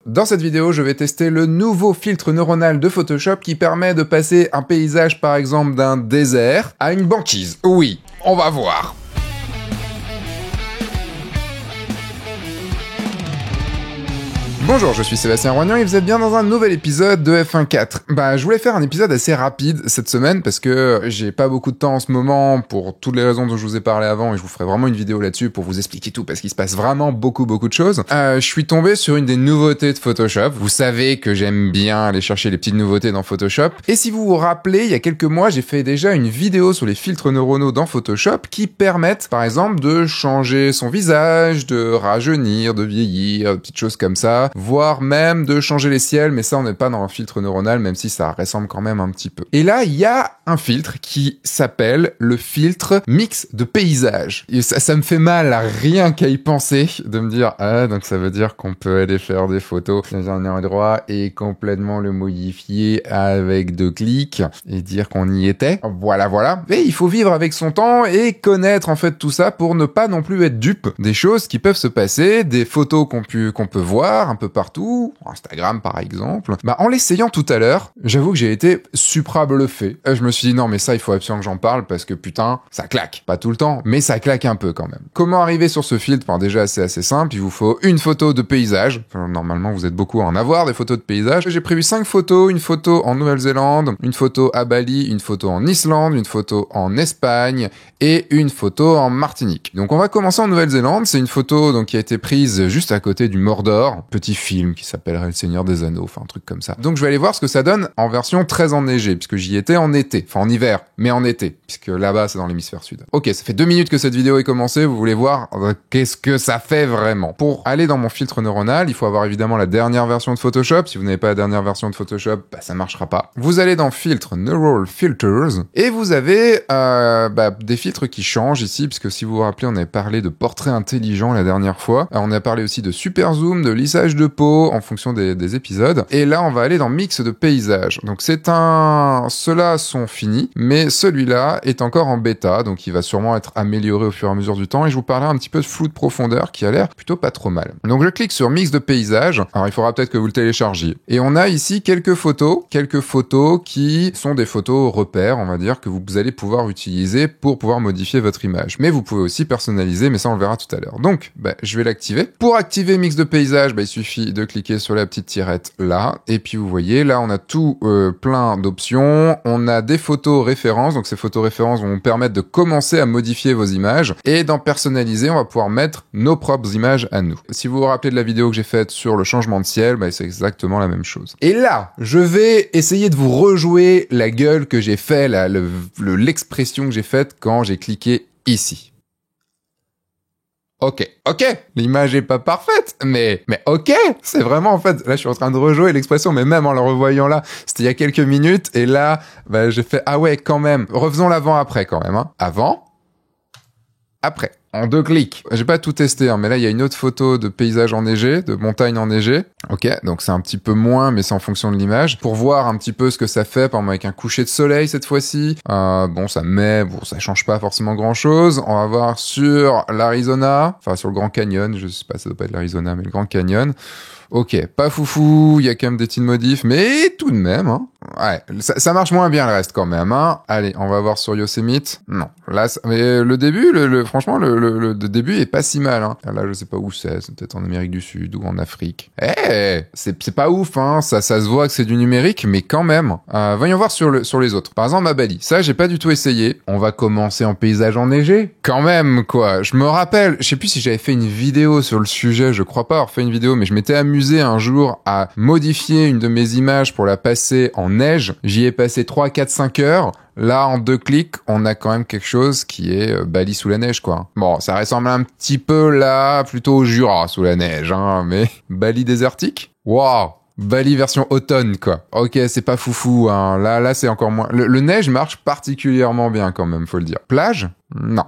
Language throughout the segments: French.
Dans cette vidéo, je vais tester le nouveau filtre neuronal de Photoshop qui permet de passer un paysage par exemple d'un désert à une banquise. Oui, on va voir. Bonjour, je suis Sébastien Roignan et vous êtes bien dans un nouvel épisode de F1.4. Je voulais faire un épisode assez rapide cette semaine parce que j'ai pas beaucoup de temps en ce moment pour toutes les raisons dont je vous ai parlé avant et je vous ferai vraiment une vidéo là-dessus pour vous expliquer tout parce qu'il se passe vraiment beaucoup de choses. Je suis tombé sur une des nouveautés de Photoshop. Vous savez que j'aime bien aller chercher les petites nouveautés dans Photoshop. Et si vous vous rappelez, il y a quelques mois, j'ai fait déjà une vidéo sur les filtres neuronaux dans Photoshop qui permettent, par exemple, de changer son visage, de rajeunir, de vieillir, petites choses comme ça. Voire même de changer les ciels, mais ça on n'est pas dans un filtre neuronal, même si ça ressemble quand même un petit peu. Et là, il y a un filtre qui s'appelle le filtre mix de paysage. Et ça me fait mal à rien qu'à y penser, de me dire, donc ça veut dire qu'on peut aller faire des photos dans un endroit et complètement le modifier avec 2 clics et dire qu'on y était. Voilà. Mais il faut vivre avec son temps et connaître en fait tout ça pour ne pas non plus être dupe des choses qui peuvent se passer, des photos qu'on peut voir un peu partout, Instagram par exemple. En l'essayant tout à l'heure, j'avoue que j'ai été supra bluffé. Je me suis dit non mais ça il faut absolument que j'en parle parce que putain, ça claque. Pas tout le temps, mais ça claque un peu quand même. Comment arriver sur ce filtre? Déjà c'est assez simple, il vous faut une photo de paysage. Normalement vous êtes beaucoup à en avoir des photos de paysage. J'ai prévu 5 photos, une photo en Nouvelle-Zélande, une photo à Bali, une photo en Islande, une photo en Espagne et une photo en Martinique. Donc on va commencer en Nouvelle-Zélande, c'est une photo donc qui a été prise juste à côté du Mordor, petit film qui s'appellerait Le Seigneur des Anneaux, enfin un truc comme ça. Donc je vais aller voir ce que ça donne en version très enneigée, puisque j'y étais en été, enfin en hiver, mais en été, puisque là-bas c'est dans l'hémisphère sud. Ok, ça fait 2 minutes que cette vidéo est commencée, vous voulez voir qu'est-ce que ça fait vraiment. Pour aller dans mon filtre neuronal, il faut avoir évidemment la dernière version de Photoshop. Si vous n'avez pas la dernière version de Photoshop, ça marchera pas. Vous allez dans Filtre Neural Filters, et vous avez des filtres qui changent ici, puisque si vous vous rappelez, on avait parlé de portrait intelligent la dernière fois. On a parlé aussi de super zoom, de lissage de peau en fonction des épisodes. Et là, on va aller dans mix de paysage. Donc ceux-là sont finis, mais celui-là est encore en bêta, donc il va sûrement être amélioré au fur et à mesure du temps. Et je vous parlerai un petit peu de flou de profondeur qui a l'air plutôt pas trop mal. Donc je clique sur mix de paysage. Alors il faudra peut-être que vous le téléchargiez. Et on a ici quelques photos qui sont des photos repères, on va dire, que vous allez pouvoir utiliser pour pouvoir modifier votre image. Mais vous pouvez aussi personnaliser, mais ça on le verra tout à l'heure. Donc je vais l'activer. Pour activer mix de paysage, il suffit de cliquer sur la petite tirette là, et puis vous voyez, là on a tout plein d'options, on a des photos références, donc ces photos références vont vous permettre de commencer à modifier vos images, et dans personnaliser, on va pouvoir mettre nos propres images à nous. Si vous vous rappelez de la vidéo que j'ai faite sur le changement de ciel, c'est exactement la même chose. Et là, je vais essayer de vous rejouer la gueule que j'ai fait, l'expression que j'ai faite quand j'ai cliqué ici. Ok, l'image est pas parfaite, mais ok, c'est vraiment en fait, là je suis en train de rejouer l'expression, mais même en le revoyant là, c'était il y a quelques minutes, et là, j'ai fait, ah ouais, quand même, refaisons l'avant-après quand même, hein. Avant, après, en 2 clics. J'ai pas tout testé, mais là il y a une autre photo de paysage enneigé, de montagne enneigée. Ok, donc c'est un petit peu moins, mais c'est en fonction de l'image. Pour voir un petit peu ce que ça fait, par exemple avec un coucher de soleil cette fois-ci. Ça change pas forcément grand-chose. On va voir sur l'Arizona, enfin sur le Grand Canyon, je sais pas, ça doit pas être l'Arizona, mais le Grand Canyon. Ok, pas foufou, il y a quand même des petites modifs, mais tout de même, hein. Ouais, ça marche moins bien le reste quand même, hein. Allez, on va voir sur Yosemite. Non, là, mais le début, franchement, le début est pas si mal, hein. Là, je sais pas où c'est peut-être en Amérique du Sud ou en Afrique. C'est pas ouf, hein. Ça se voit que c'est du numérique, mais quand même. Voyons voir sur les autres. Par exemple, à Bali, ça, j'ai pas du tout essayé. On va commencer en paysage enneigé. Quand même, quoi. Je me rappelle, je sais plus si j'avais fait une vidéo sur le sujet, je crois pas avoir fait une vidéo, mais je m'étais amusé un jour à modifier une de mes images pour la passer en neige. J'y ai passé 3, 4, 5 heures. Là, en 2 clics, on a quand même quelque chose qui est Bali sous la neige, quoi. Bon, ça ressemble un petit peu là, plutôt au Jura sous la neige, hein, mais Bali désertique? Waouh! Bali version automne, quoi. Ok, c'est pas foufou, hein. Là, c'est encore moins. Le neige marche particulièrement bien, quand même, faut le dire. Plage? Non.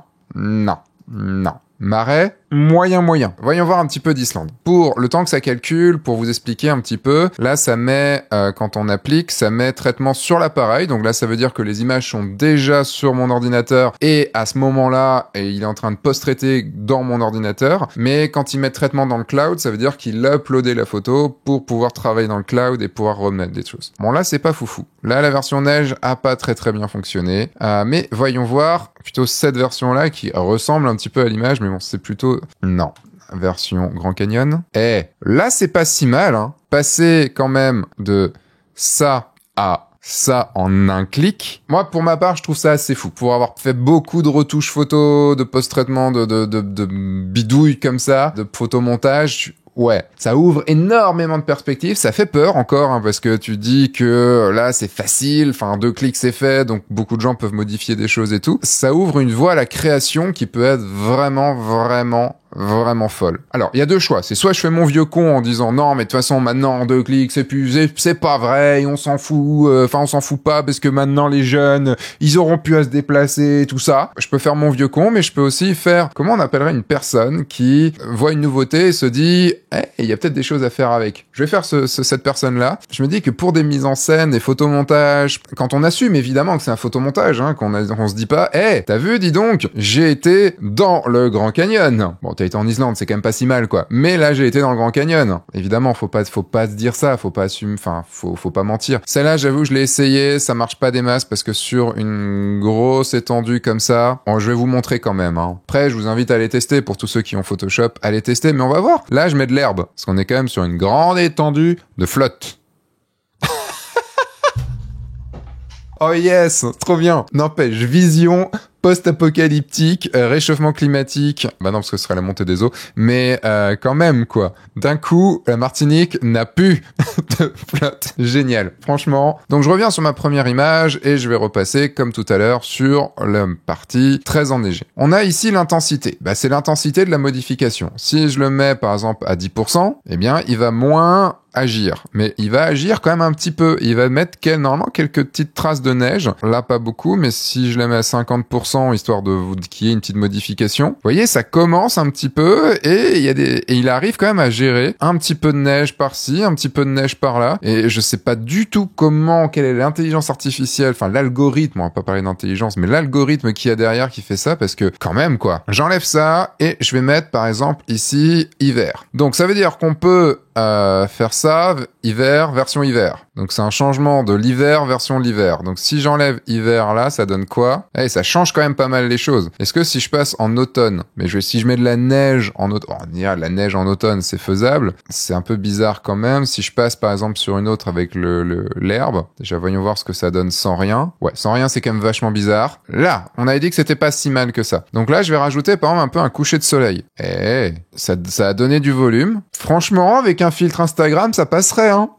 Marais? moyen. Voyons voir un petit peu d'Islande. Pour le temps que ça calcule, pour vous expliquer un petit peu, là ça met, quand on applique, ça met traitement sur l'appareil. Donc là ça veut dire que les images sont déjà sur mon ordinateur et à ce moment-là, il est en train de post-traiter dans mon ordinateur. Mais quand il met traitement dans le cloud, ça veut dire qu'il a uploadé la photo pour pouvoir travailler dans le cloud et pouvoir remettre des choses. Bon là c'est pas foufou. Là la version neige a pas très bien fonctionné. Mais voyons voir plutôt cette version-là qui ressemble un petit peu à l'image, mais bon c'est plutôt... Non. Version Grand Canyon. Là c'est pas si mal, hein. Passer quand même de ça à ça en un clic. Moi, pour ma part, je trouve ça assez fou. Pour avoir fait beaucoup de retouches photos, de post-traitement, de bidouilles comme ça, de photomontage, ouais, ça ouvre énormément de perspectives, ça fait peur encore, hein, parce que tu dis que là c'est facile, enfin 2 clics c'est fait, donc beaucoup de gens peuvent modifier des choses et tout. Ça ouvre une voie à la création qui peut être vraiment folle. Alors, il y a 2 choix. C'est soit je fais mon vieux con en disant non, mais de toute façon, maintenant, en 2 clics, c'est pas vrai, et on s'en fout, on s'en fout pas parce que maintenant, les jeunes, ils auront pu à se déplacer, tout ça. Je peux faire mon vieux con, mais je peux aussi faire, comment on appellerait une personne qui voit une nouveauté et se dit, il y a peut-être des choses à faire avec. Je vais faire cette personne-là. Je me dis que pour des mises en scène, des photomontages, quand on assume évidemment que c'est un photomontage, hein, qu'on se dit pas, t'as vu, dis donc, j'ai été dans le Grand Canyon. Bon, t'as été en Islande, c'est quand même pas si mal, quoi. Mais là, j'ai été dans le Grand Canyon. Évidemment, faut pas se dire ça, faut pas assumer, faut pas mentir. Celle-là, j'avoue, je l'ai essayé, ça marche pas des masses parce que sur une grosse étendue comme ça, bon, je vais vous montrer quand même, hein. Après, je vous invite à les tester pour tous ceux qui ont Photoshop, à les tester, mais on va voir. Là, je mets de l'herbe parce qu'on est quand même sur une grande étendue de flotte. Oh yes, trop bien. N'empêche, vision post-apocalyptique, réchauffement climatique. Bah non, parce que ce serait la montée des eaux. Mais quand même, quoi. D'un coup, la Martinique n'a plus de flotte. Génial. Franchement. Donc je reviens sur ma première image et je vais repasser, comme tout à l'heure, sur la partie très enneigée. On a ici l'intensité. Bah c'est l'intensité de la modification. Si je le mets, par exemple, à 10%, eh bien, il va moins agir. Mais il va agir quand même un petit peu. Il va mettre normalement quelques petites traces de neige. Là, pas beaucoup, mais si je les mets à 50%, histoire qu'il y ait une petite modification. Vous voyez, ça commence un petit peu et il arrive quand même à gérer un petit peu de neige par-ci, un petit peu de neige par-là. Et je sais pas du tout quelle est l'intelligence artificielle, enfin l'algorithme, on va pas parler d'intelligence, mais l'algorithme qu'il y a derrière qui fait ça, parce que quand même, quoi. J'enlève ça et je vais mettre, par exemple, ici, hiver. Donc ça veut dire qu'on peut faire ça, hiver, version hiver. Donc c'est un changement de l'hiver version l'hiver. Donc si j'enlève hiver là, ça donne quoi? Ça change quand même pas mal les choses. Est-ce que si je passe en automne, mais si je mets de la neige en automne, on dira la neige en automne, c'est faisable. C'est un peu bizarre quand même. Si je passe par exemple sur une autre avec l'herbe, déjà voyons voir ce que ça donne sans rien. Ouais, sans rien c'est quand même vachement bizarre. Là, on avait dit que c'était pas si mal que ça. Donc là, je vais rajouter par exemple un peu un coucher de soleil. Ça a donné du volume. Franchement, avec un filtre Instagram, ça passerait, hein.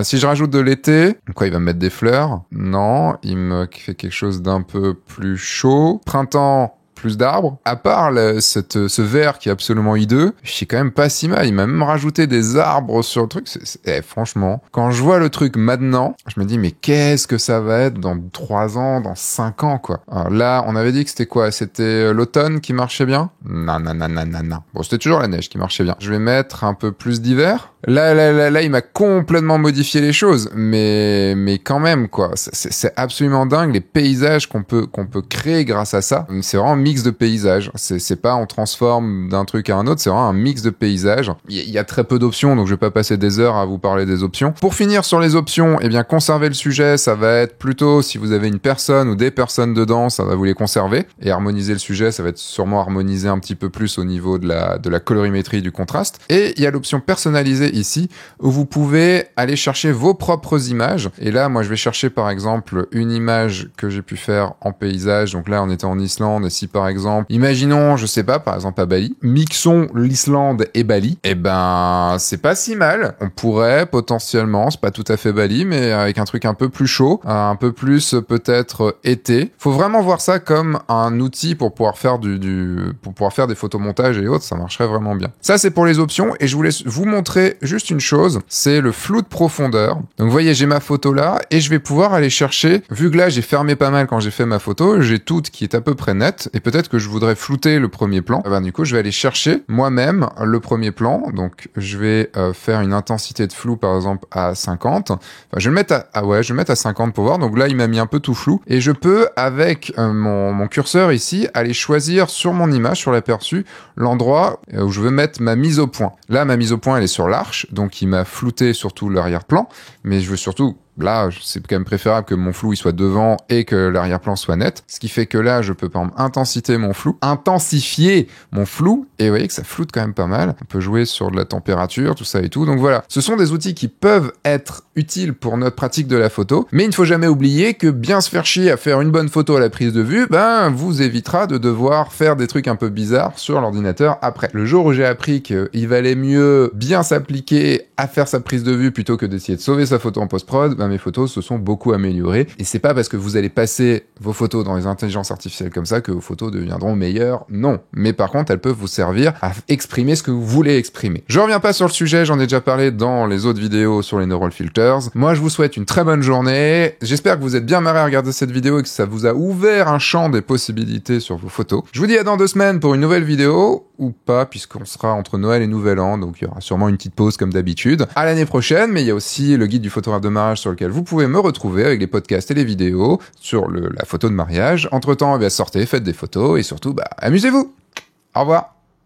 Si je rajoute de l'été, quoi, il va me mettre des fleurs? Non, il me fait quelque chose d'un peu plus chaud. Printemps, plus d'arbres. À part ce vert qui est absolument hideux, c'est quand même pas si mal. Il m'a même rajouté des arbres sur le truc. Franchement, quand je vois le truc maintenant, je me dis, mais qu'est-ce que ça va être dans 3 ans, dans 5 ans, quoi. Alors là, on avait dit que c'était quoi? C'était l'automne qui marchait bien? Non. Bon, c'était toujours la neige qui marchait bien. Je vais mettre un peu plus d'hiver. Là, il m'a complètement modifié les choses, mais quand même, quoi. C'est absolument dingue les paysages qu'on peut créer grâce à ça. C'est vraiment un mix de paysages. C'est pas on transforme d'un truc à un autre, c'est vraiment un mix de paysages. Il y a très peu d'options, donc je vais pas passer des heures à vous parler des options. Pour finir sur les options, conserver le sujet, ça va être plutôt si vous avez une personne ou des personnes dedans, ça va vous les conserver. Et harmoniser le sujet, ça va être sûrement harmoniser un petit peu plus au niveau de la colorimétrie, du contraste. Et il y a l'option personnaliser ici, où vous pouvez aller chercher vos propres images. Et là, moi, je vais chercher, par exemple, une image que j'ai pu faire en paysage. Donc là, on était en Islande. Et si, par exemple, imaginons, je sais pas, par exemple, à Bali, mixons l'Islande et Bali, c'est pas si mal. On pourrait, potentiellement, c'est pas tout à fait Bali, mais avec un truc un peu plus chaud, un peu plus, peut-être, été. Faut vraiment voir ça comme un outil pour pouvoir faire pour pouvoir faire des photomontages et autres. Ça marcherait vraiment bien. Ça, c'est pour les options. Et je voulais vous montrer juste une chose, c'est le flou de profondeur. Donc vous voyez, j'ai ma photo là et je vais pouvoir aller chercher, vu que là j'ai fermé pas mal quand j'ai fait ma photo, j'ai toute qui est à peu près nette et peut-être que je voudrais flouter le premier plan. Du coup, je vais aller chercher moi-même le premier plan. Donc je vais faire une intensité de flou par exemple à 50. Enfin, je vais le mettre à 50 pour voir. Donc là, il m'a mis un peu tout flou et je peux avec mon curseur ici aller choisir sur mon image, sur l'aperçu, l'endroit où je veux mettre ma mise au point. Là, ma mise au point, elle est sur l'arche, donc il m'a flouté surtout l'arrière-plan, mais je veux surtout... Là, c'est quand même préférable que mon flou il soit devant et que l'arrière-plan soit net. Ce qui fait que là, je peux par exemple intensifier mon flou. Et vous voyez que ça floute quand même pas mal. On peut jouer sur de la température, tout ça et tout. Donc voilà, ce sont des outils qui peuvent être utiles pour notre pratique de la photo. Mais il ne faut jamais oublier que bien se faire chier à faire une bonne photo à la prise de vue, vous évitera de devoir faire des trucs un peu bizarres sur l'ordinateur après. Le jour où j'ai appris qu'il valait mieux bien s'appliquer à faire sa prise de vue plutôt que d'essayer de sauver sa photo en post-prod, mes photos se sont beaucoup améliorées. Et c'est pas parce que vous allez passer vos photos dans les intelligences artificielles comme ça que vos photos deviendront meilleures. Non. Mais par contre, elles peuvent vous servir à exprimer ce que vous voulez exprimer. Je reviens pas sur le sujet, j'en ai déjà parlé dans les autres vidéos sur les neural filters. Moi, je vous souhaite une très bonne journée. J'espère que vous êtes bien marré à regarder cette vidéo et que ça vous a ouvert un champ des possibilités sur vos photos. Je vous dis à dans 2 semaines pour une nouvelle vidéo, ou pas, puisqu'on sera entre Noël et Nouvel An, donc il y aura sûrement une petite pause comme d'habitude. À l'année prochaine, mais il y a aussi le guide du photographe de mariage sur lequel vous pouvez me retrouver avec les podcasts et les vidéos sur la photo de mariage. Entre-temps, sortez, faites des photos et surtout, amusez-vous. Au revoir.